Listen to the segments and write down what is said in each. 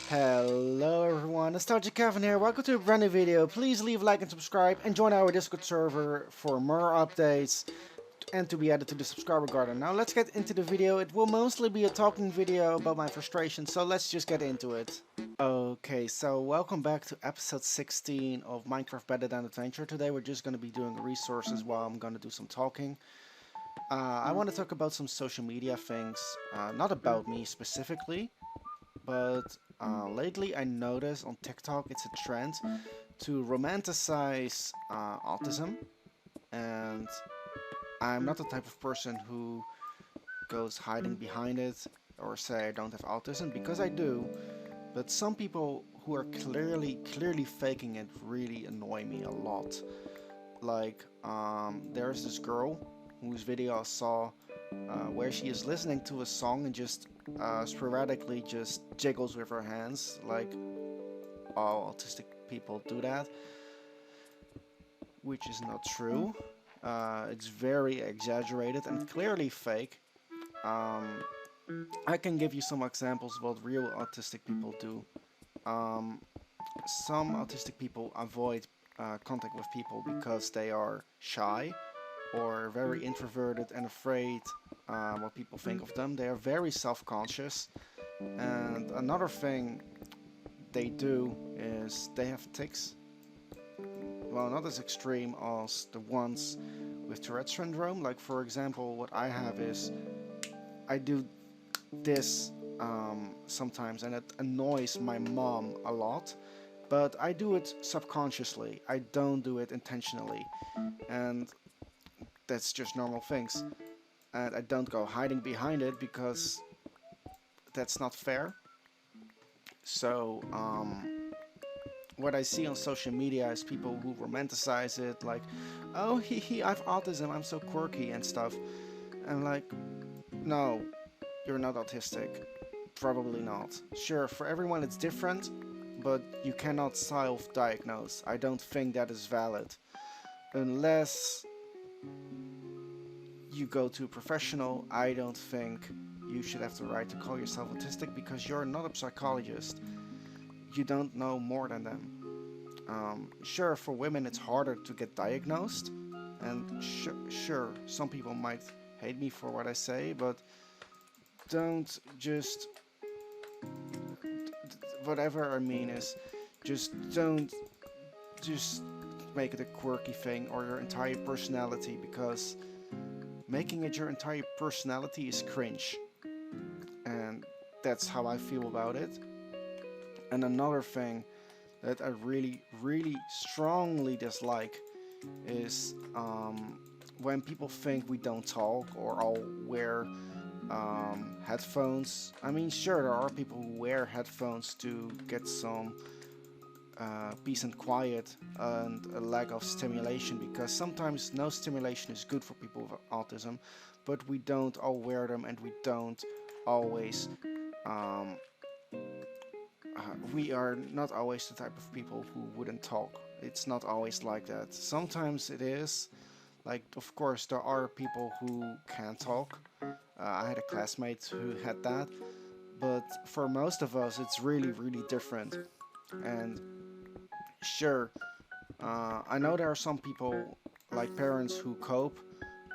Hello everyone, Nostalgic Kevin here. Welcome to a brand new video. Please leave a like and subscribe and join our Discord server for more updates and to be added to the subscriber garden. Now let's get into the video. It will mostly be a talking video about my frustration, so let's just get into it. Okay, so welcome back to episode 16 of Minecraft Better Than Adventure. Today we're just going to be doing resources while I'm going to do some talking. I want to talk about some social media things, not about me specifically, but lately I noticed on TikTok it's a trend to romanticize autism, and I'm not the type of person who goes hiding behind it or say I don't have autism, because I do, but some people who are clearly faking it really annoy me a lot. Like, there's this girl whose video I saw where she is listening to a song and just sporadically just jiggles with her hands, like all autistic people do that, which is not true. It's very exaggerated and clearly fake. Um, I can give you some examples of what real autistic people do. Um, some autistic people avoid contact with people because they are shy or very introverted and afraid what people think of them. They are very self-conscious. And another thing they do is they have tics. Well, not as extreme as the ones with Tourette syndrome. Like, for example, what I have is I do this sometimes, and it annoys my mom a lot. But I do it subconsciously. I don't do it intentionally. And that's just normal things. And I don't go hiding behind it because that's not fair. So, what I see on social media is people who romanticize it, like, oh, I have autism, I'm so quirky and stuff. I'm like, no, you're not autistic. Probably not. Sure, for everyone it's different, but you cannot self-diagnose. I don't think that is valid. Unless you go to a professional, I don't think you should have the right to call yourself autistic, because you're not a psychologist. You don't know more than them. Sure, for women it's harder to get diagnosed, and sure, some people might hate me for what I say, but don't just. Whatever I mean is, just don't just make it a quirky thing or your entire personality, because making it your entire personality is cringe. And that's how I feel about it. And another thing that I really strongly dislike is when people think we don't talk or all wear headphones. I mean, sure, there are people who wear headphones to get some peace and quiet and a lack of stimulation, because sometimes no stimulation is good for people with autism, but we don't all wear them, and we don't always um, we are not always the type of people who wouldn't talk. It's not always like that. Sometimes it is. Like, of course, there are people who can talk. I had a classmate who had that, but for most of us, it's really different. And sure, I know there are some people, like parents, who cope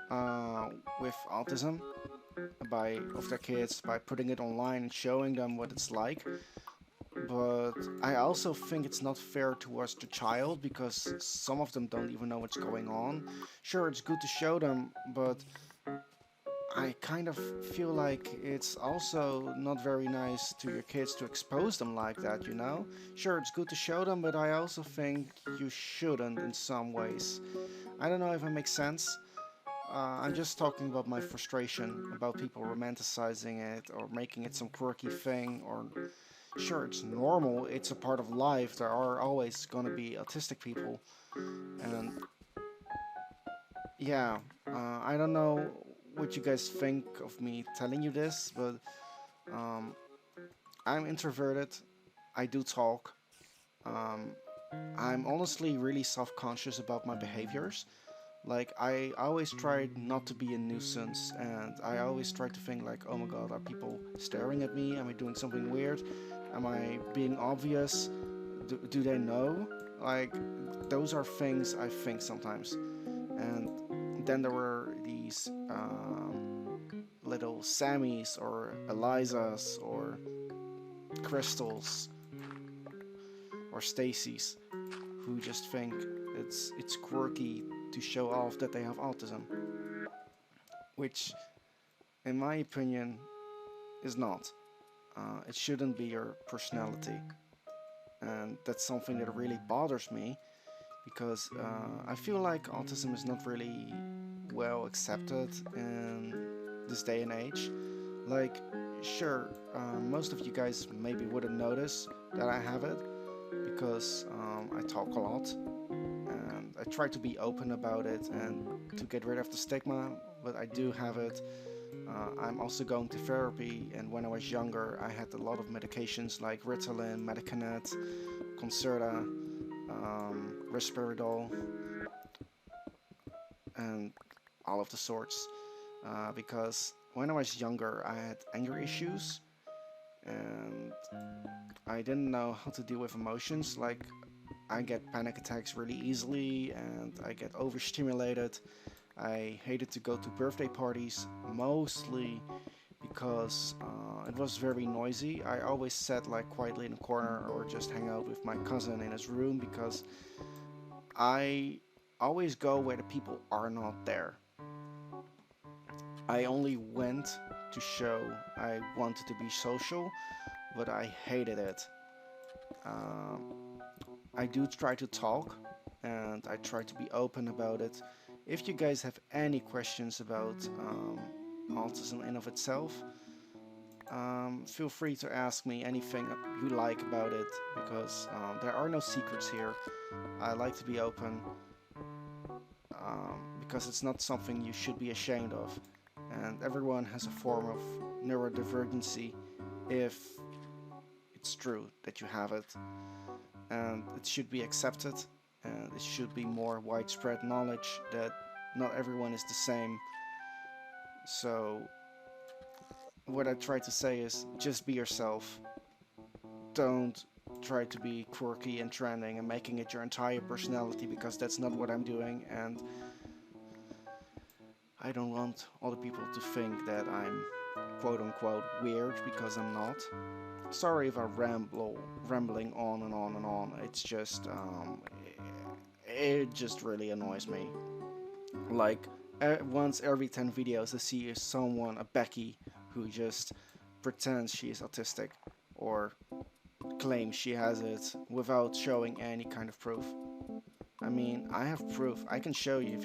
uh, with autism of their kids by putting it online and showing them what it's like. But I also think it's not fair towards the child, because some of them don't even know what's going on. Sure, it's good to show them, but I kind of feel like it's also not very nice to your kids to expose them like that, you know? Sure, it's good to show them, but I also think you shouldn't in some ways. I don't know if it makes sense. I'm just talking about my frustration about people romanticizing it or making it some quirky thing. Or sure, it's normal, it's a part of life, there are always gonna be autistic people. And yeah, I don't know what you guys think of me telling you this, but um, I'm introverted, I do talk. um, I'm honestly really self-conscious about my behaviors. Like, I always try not to be a nuisance, and I always try to think like, oh my god, are people staring at me? Am I doing something weird? Am I being obvious? Do they know? Like, those are things I think sometimes. And then there were these little Sammys or Elizas or Crystals or Stacy's who just think it's quirky to show off that they have autism, which, in my opinion, is not. It shouldn't be your personality, and that's something that really bothers me because I feel like autism is not really well accepted in this day and age. Like, sure, most of you guys maybe wouldn't notice that I have it because I talk a lot and I try to be open about it and to get rid of the stigma, but I do have it. I'm also going to therapy, and when I was younger, I had a lot of medications like Ritalin, Medicanet, Concerta, Risperidol, and all of the sorts. Because when I was younger, I had anger issues, and I didn't know how to deal with emotions. Like, I get panic attacks really easily, and I get overstimulated. I hated to go to birthday parties, mostly because it was very noisy. I always sat like quietly in a corner or just hang out with my cousin in his room because I always go where the people are not there. I only went to show I wanted to be social, but I hated it. I do try to talk and I try to be open about it. If you guys have any questions about autism in of itself, feel free to ask me anything you like about it because there are no secrets here. I like to be open because it's not something you should be ashamed of. And everyone has a form of neurodivergency if it's true that you have it. And it should be accepted, and it should be more widespread knowledge that not everyone is the same. So, what I try to say is just be yourself. Don't try to be quirky and trending and making it your entire personality because that's not what I'm doing, and I don't want other people to think that I'm quote unquote weird because I'm not. Sorry if I rambling on and on and on. It's just, it just really annoys me. Like, once every 10 videos I see someone, a Becky, who just pretends she is autistic or claims she has it without showing any kind of proof. I mean, I have proof. I can show you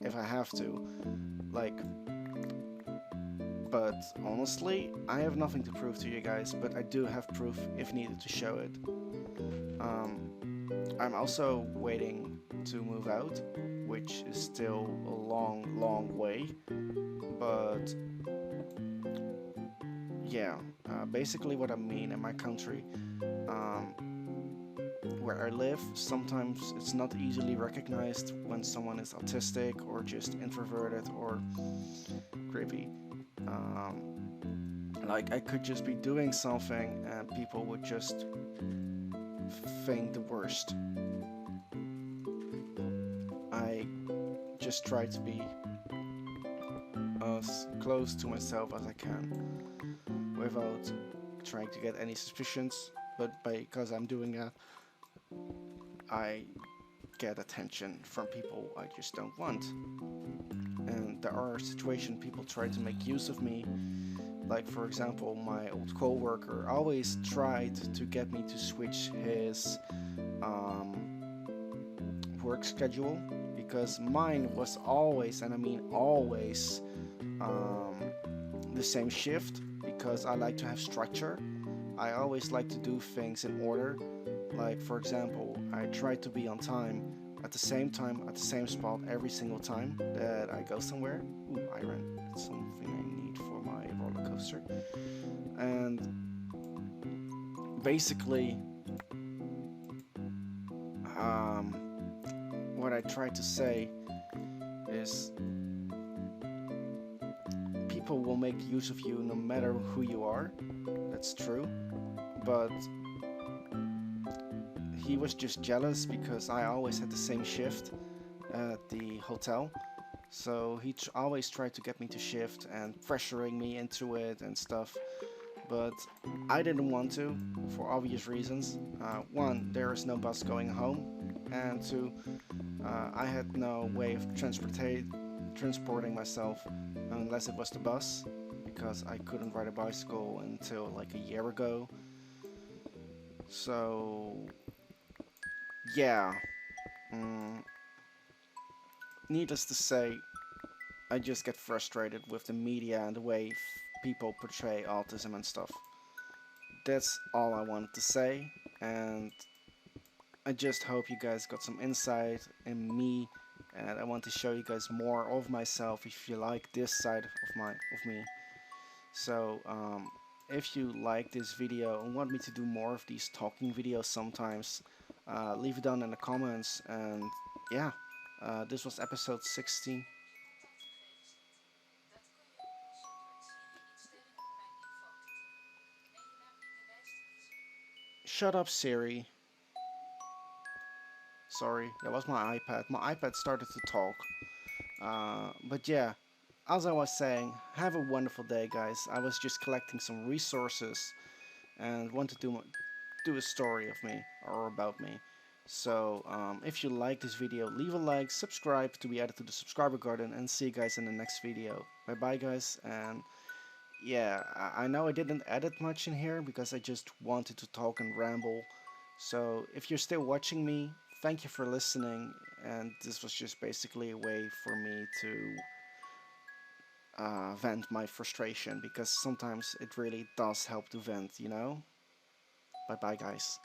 if I have to. Like, but honestly, I have nothing to prove to you guys, but I do have proof if needed to show it. I'm also waiting to move out, which is still a long, long way. But yeah, basically what I mean in my country, where I live, sometimes it's not easily recognized when someone is autistic or just introverted or creepy. Like, I could just be doing something and people would just think the worst. I just try to be as close to myself as I can without trying to get any suspicions, but because I'm doing that, I get attention from people I just don't want. And there are situations people try to make use of me. Like, for example, my old co-worker always tried to get me to switch his work schedule because mine was always, and I mean always, the same shift because I like to have structure. I always like to do things in order. Like, for example, I try to be on time at the same time at the same spot every single time that I go somewhere. Ooh, iron. That's something I need for my roller coaster. And basically, what I try to say is people will make use of you no matter who you are. That's true. but he was just jealous because I always had the same shift at the hotel. So he always tried to get me to shift and pressuring me into it and stuff. But I didn't want to, for obvious reasons. One, there is no bus going home, and two, I had no way of transporting myself unless it was the bus, because I couldn't ride a bicycle until like a year ago. So yeah, mm, needless to say, I just get frustrated with the media and the way people portray autism and stuff. That's all I wanted to say, and I just hope you guys got some insight in me, and I want to show you guys more of myself if you like this side of me. So if you like this video and want me to do more of these talking videos sometimes, leave it down in the comments. And yeah, this was episode 16. Shut up, Siri. Sorry, that was my iPad. My iPad started to talk. But yeah, as I was saying, have a wonderful day, guys. I was just collecting some resources and want to do a story of me or about me. So if you like this video, leave a like, subscribe to be added to the subscriber garden, and see you guys in the next video. Bye bye, guys. And yeah, I know I didn't edit much in here because I just wanted to talk and ramble. So if you're still watching me, thank you for listening. And this was just basically a way for me to vent my frustration, because sometimes it really does help to vent, you know? Bye bye, guys.